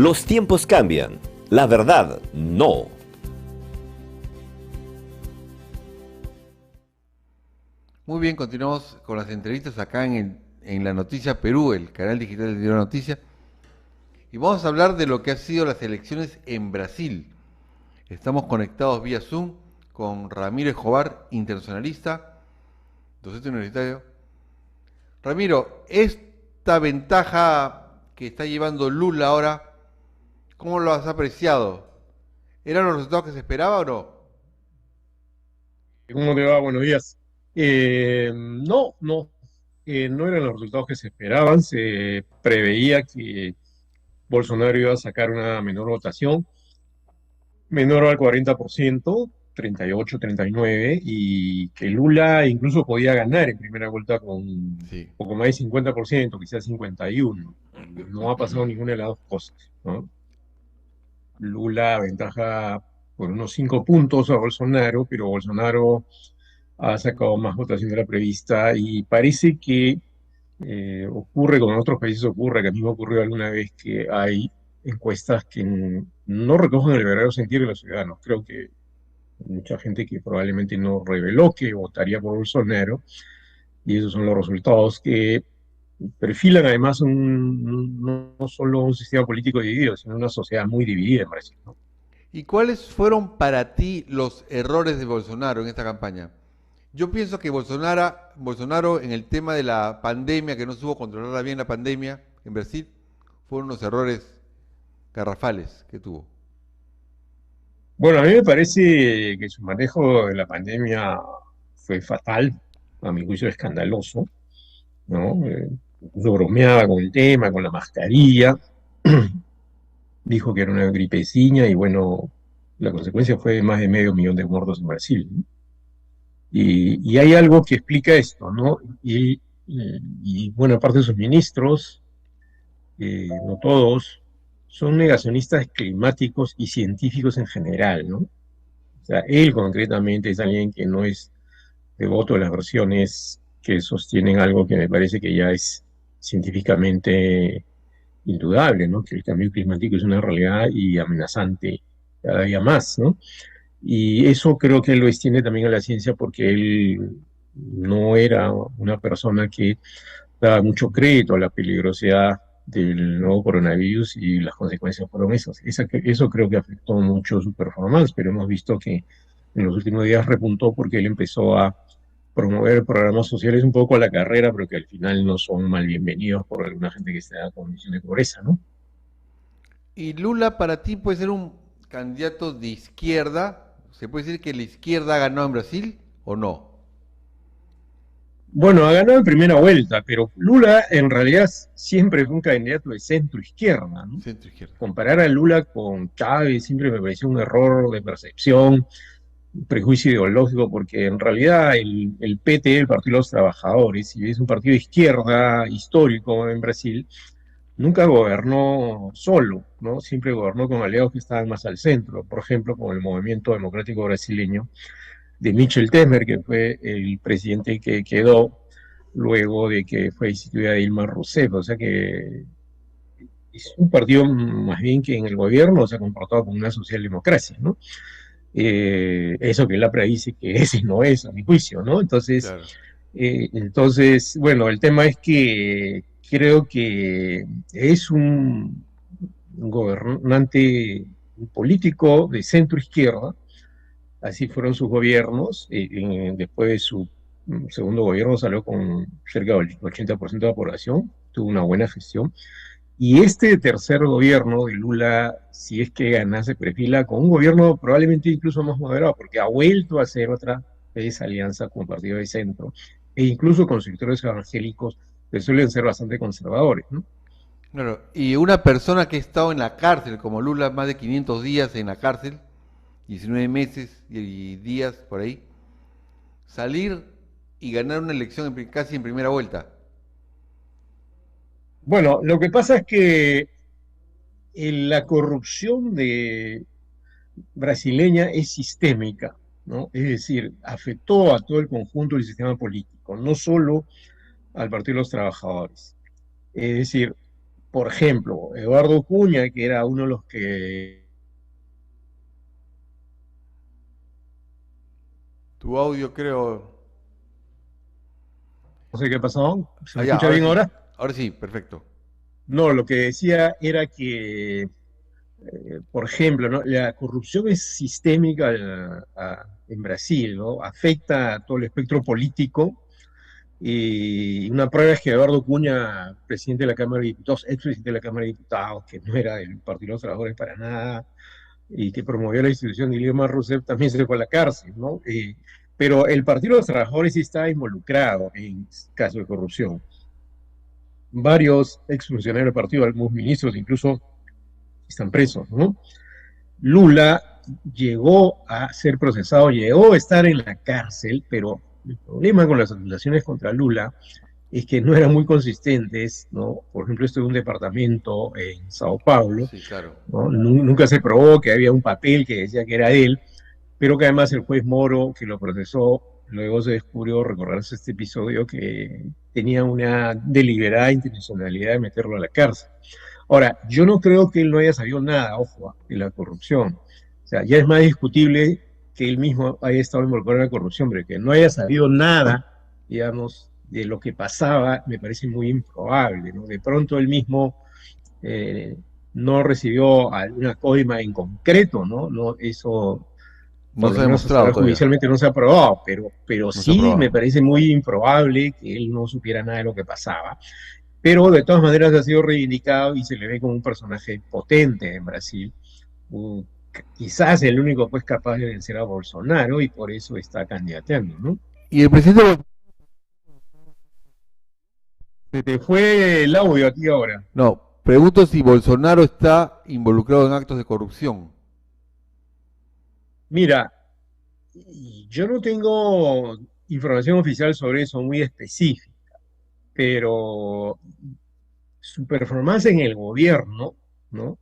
Los tiempos cambian, la verdad no. Muy bien, continuamos con las entrevistas acá en La Noticia Perú, el canal digital de Diario La Noticia. Y vamos a hablar de lo que han sido las elecciones en Brasil. Estamos conectados vía Zoom con Ramiro Escobar, internacionalista, docente universitario. Ramiro, esta ventaja que está llevando Lula ahora, ¿cómo lo has apreciado? ¿Eran los resultados que se esperaba o no? ¿Cómo te va? Buenos días. No eran los resultados que se esperaban. Se preveía que Bolsonaro iba a sacar una menor votación, menor al 40%, 38, 39, y que Lula incluso podía ganar en primera vuelta con un Sí. poco más de 50%, quizás 51. No ha pasado ninguna de las dos cosas, ¿no? Lula aventaja por unos 5 puntos a Bolsonaro, pero Bolsonaro ha sacado más votación de la prevista y parece que ocurre, como en otros países ocurre, que a mí me ocurrió alguna vez que hay encuestas que no recogen el verdadero sentir de los ciudadanos. Creo que hay mucha gente que probablemente no reveló que votaría por Bolsonaro y esos son los resultados que perfilan además no solo un sistema político dividido, sino una sociedad muy dividida en Brasil, ¿no? ¿Y cuáles fueron para ti los errores de Bolsonaro en esta campaña? Yo pienso que Bolsonaro en el tema de la pandemia, que no supo controlar bien la pandemia en Brasil, fueron unos errores garrafales que tuvo. Bueno, a mí me parece que su manejo de la pandemia fue fatal, a mi juicio escandaloso, ¿no? Incluso bromeaba con el tema, con la mascarilla, dijo que era una gripecina y bueno, la consecuencia fue más de medio millón de muertos en Brasil, ¿no? Y hay algo que explica esto, ¿no? Y buena parte de sus ministros, no todos, son negacionistas climáticos y científicos en general, ¿no? O sea, él concretamente es alguien que no es devoto de las versiones que sostienen algo que me parece que ya es científicamente indudable, ¿no? Que el cambio climático es una realidad y amenazante cada día más, ¿no? Y eso creo que él lo extiende también a la ciencia porque él no era una persona que daba mucho crédito a la peligrosidad del nuevo coronavirus y las consecuencias fueron esas. Eso creo que afectó mucho su performance, pero hemos visto que en los últimos días repuntó porque él empezó a promover programas sociales un poco a la carrera, pero que al final no son mal bienvenidos por alguna gente que está en condición de pobreza, ¿no? ¿Y Lula para ti puede ser un candidato de izquierda? ¿Se puede decir que la izquierda ha ganado en Brasil o no? Bueno, ha ganado en primera vuelta, pero Lula en realidad siempre fue un candidato de centro izquierda, ¿no? Centro izquierda. Comparar a Lula con Chávez siempre me pareció un error de percepción, un prejuicio ideológico, porque en realidad el PT, el Partido de los Trabajadores, si es un partido de izquierda histórico en Brasil, nunca gobernó solo, ¿no? Siempre gobernó con aliados que estaban más al centro, por ejemplo, con el Movimiento Democrático Brasileño de Michel Temer, que fue el presidente que quedó luego de que fue instituida Dilma Rousseff. O sea que es un partido más bien que en el gobierno se ha comportado como una socialdemocracia, ¿no? Eso que la dice que ese no es, a mi juicio, ¿no? Claro. Bueno, el tema es que creo que es un gobernante, un político de centro izquierda. Así fueron sus gobiernos. Después de su segundo gobierno salió con cerca del 80% de la población, tuvo una buena gestión. Y este tercer gobierno de Lula, si es que gana, se perfila con un gobierno probablemente incluso más moderado, porque ha vuelto a hacer otra vez alianza con partidos de centro, e incluso con sectores evangélicos que suelen ser bastante conservadores, ¿no? Claro. Y una persona que ha estado en la cárcel, como Lula, más de 500 días en la cárcel, 19 meses y días por ahí, salir y ganar una elección casi en primera vuelta. Bueno, lo que pasa es que la corrupción brasileña es sistémica, ¿no? Es decir, afectó a todo el conjunto del sistema político, no solo al Partido de los Trabajadores. Es decir, por ejemplo, Eduardo Cuña, que era uno de los que... Tu audio creo... No sé qué pasó, ¿se me Allá, escucha bien ahora? ahora sí, perfecto. No, lo que decía era que, por ejemplo, ¿no? La corrupción es sistémica en Brasil, ¿no? Afecta a todo el espectro político. Y una prueba es que Eduardo Cuña, presidente de la Cámara de Diputados, expresidente de la Cámara de Diputados, que no era del Partido de los Trabajadores para nada, y que promovió la institución de Dilma Rousseff, también se fue a la cárcel, ¿no? Pero el Partido de los Trabajadores sí está involucrado en casos de corrupción. Varios exfuncionarios del partido, algunos ministros incluso, están presos, ¿no? Lula llegó a ser procesado, llegó a estar en la cárcel, pero el problema con las acusaciones contra Lula es que no eran muy consistentes, ¿no? Por ejemplo, esto de un departamento en Sao Paulo, Sí, claro. ¿no? Nunca se probó que había un papel que decía que era de él, pero que además el juez Moro, que lo procesó, luego se descubrió, recordarse este episodio, que tenía una deliberada intencionalidad de meterlo a la cárcel. Ahora, yo no creo que él no haya sabido nada, ojo, de la corrupción. O sea, ya es más discutible que él mismo haya estado involucrado en la corrupción, pero que no haya sabido nada, digamos, de lo que pasaba, me parece muy improbable, ¿no? De pronto él mismo eh, no recibió alguna coima en concreto, ¿no? No, eso No por lo se ha menos hasta demostrado ahora todavía. judicialmente no se ha probado, pero No se ha sí me probado. parece muy improbable que él no supiera nada de lo que pasaba. Pero de todas maneras ha sido reivindicado y se le ve como un personaje potente en Brasil. Un- Quizás el único pues capaz de vencer a Bolsonaro y por eso está candidateando, ¿no? Y el presidente... Se te fue el audio aquí ahora. No, pregunto si Bolsonaro está involucrado en actos de corrupción. Mira, yo no tengo información oficial sobre eso muy específica, pero su performance en el gobierno, ¿no?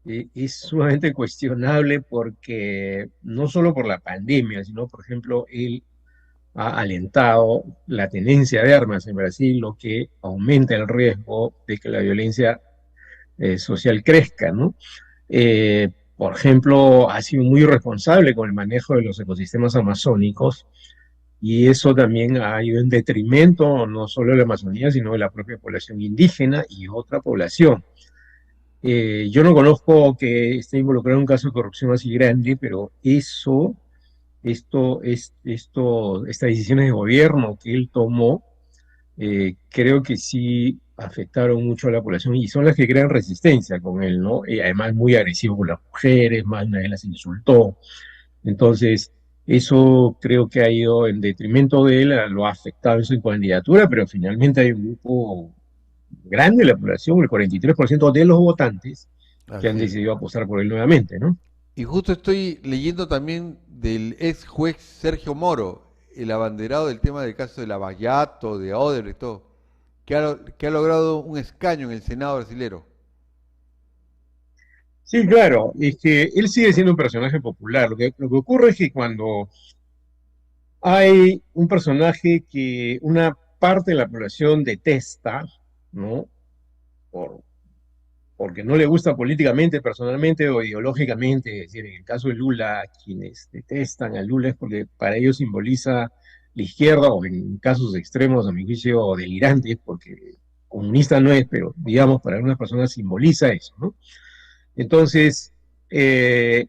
Es sumamente cuestionable porque no solo por la pandemia, sino, por ejemplo, él ha alentado la tenencia de armas en Brasil, lo que aumenta el riesgo de que la violencia social crezca, ¿no? Por ejemplo, ha sido muy responsable con el manejo de los ecosistemas amazónicos y eso también ha ido en detrimento no solo de la Amazonía, sino de la propia población indígena y otra población. Yo no conozco que esté involucrado en un caso de corrupción así grande, pero estas decisiones de gobierno que él tomó, creo que sí afectaron mucho a la población y son las que crean resistencia con él, ¿no? Y además muy agresivo con las mujeres, más de una vez las insultó. Entonces, eso creo que ha ido en detrimento de él, lo ha afectado en su candidatura, pero finalmente hay un grupo grande de la población, el 43% de los votantes, que han Así es. decidido apostar por él nuevamente, ¿no? Y justo estoy leyendo también del ex juez Sergio Moro, el abanderado del tema del caso de Lavallato, de Odebrecht y todo, que ha logrado un escaño en el Senado brasilero. Sí, claro, es que él sigue siendo un personaje popular. Lo que ocurre es que cuando hay un personaje que una parte de la población detesta, ¿no? Por, porque no le gusta políticamente, personalmente o ideológicamente, es decir, en el caso de Lula, quienes detestan a Lula es porque para ellos simboliza la izquierda, o en casos extremos, a mi juicio, delirantes, porque comunista no es, pero digamos, para algunas personas simboliza eso, ¿no? Entonces, eh,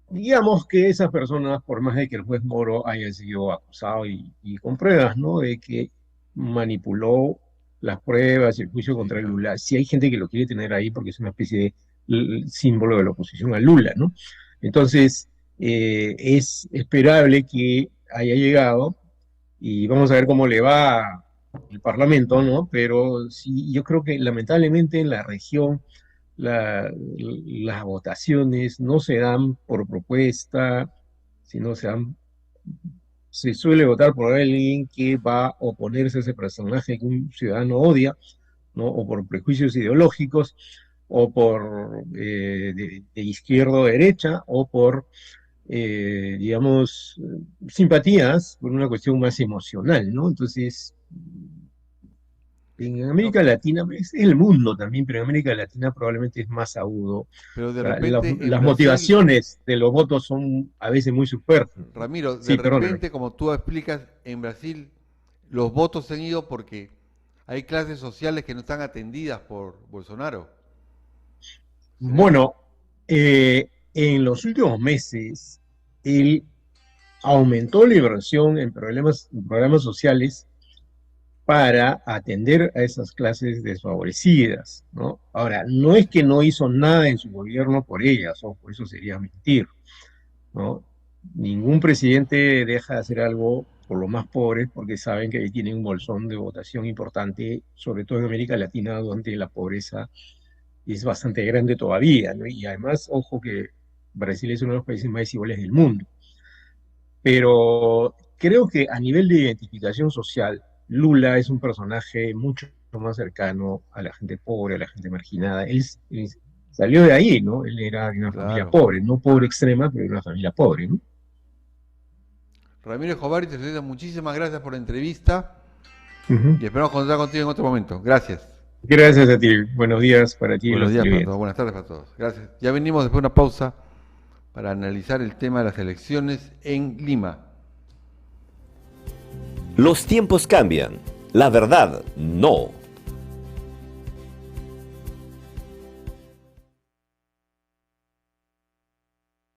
digamos que esas personas, por más de que el juez Moro haya sido acusado y con pruebas, ¿no? De que manipuló las pruebas y el juicio Sí, contra claro. Lula, si hay gente que lo quiere tener ahí porque es una especie de símbolo de la oposición a Lula, ¿no? Entonces, es esperable que haya llegado y vamos a ver cómo le va el Parlamento, ¿no? Pero sí, yo creo que lamentablemente en la región las votaciones no se dan por propuesta, sino se suele votar por alguien que va a oponerse a ese personaje que un ciudadano odia, ¿no? O por prejuicios ideológicos, o por de izquierda o derecha, o por, digamos, simpatías, por una cuestión más emocional, ¿no? Entonces, En América Latina, es el mundo también, pero en América Latina probablemente es más agudo. Pero de Las repente en las Brasil, motivaciones de los votos son a veces muy superfluas, ¿no? Ramiro, de Sí, perdóneme. repente, como tú explicas, en Brasil los votos se han ido porque hay clases sociales que no están atendidas por Bolsonaro. ¿Será? Bueno, en los últimos meses, él aumentó la inversión en programas sociales para atender a esas clases desfavorecidas, ¿no? Ahora, no es que no hizo nada en su gobierno por ellas, ojo, eso sería mentir, ¿no? Ningún presidente deja de hacer algo por los más pobres porque saben que ahí tienen un bolsón de votación importante, sobre todo en América Latina, donde la pobreza es bastante grande todavía, ¿no? Y además, ojo que Brasil es uno de los países más desiguales del mundo. Pero creo que a nivel de identificación social, Lula es un personaje mucho más cercano a la gente pobre, a la gente marginada. Él salió de ahí, ¿no? Él era de una familia Claro. pobre, no pobre extrema, pero de una familia pobre, ¿no? Ramiro Escobar, te doy muchísimas gracias por la entrevista Ujú. y esperamos contar contigo en otro momento. Gracias. Gracias a ti. Buenos días para ti y Buenos los días para televidentes. todos, buenas tardes para todos. Gracias. Ya venimos después de una pausa para analizar el tema de las elecciones en Lima. Los tiempos cambian. La verdad, no.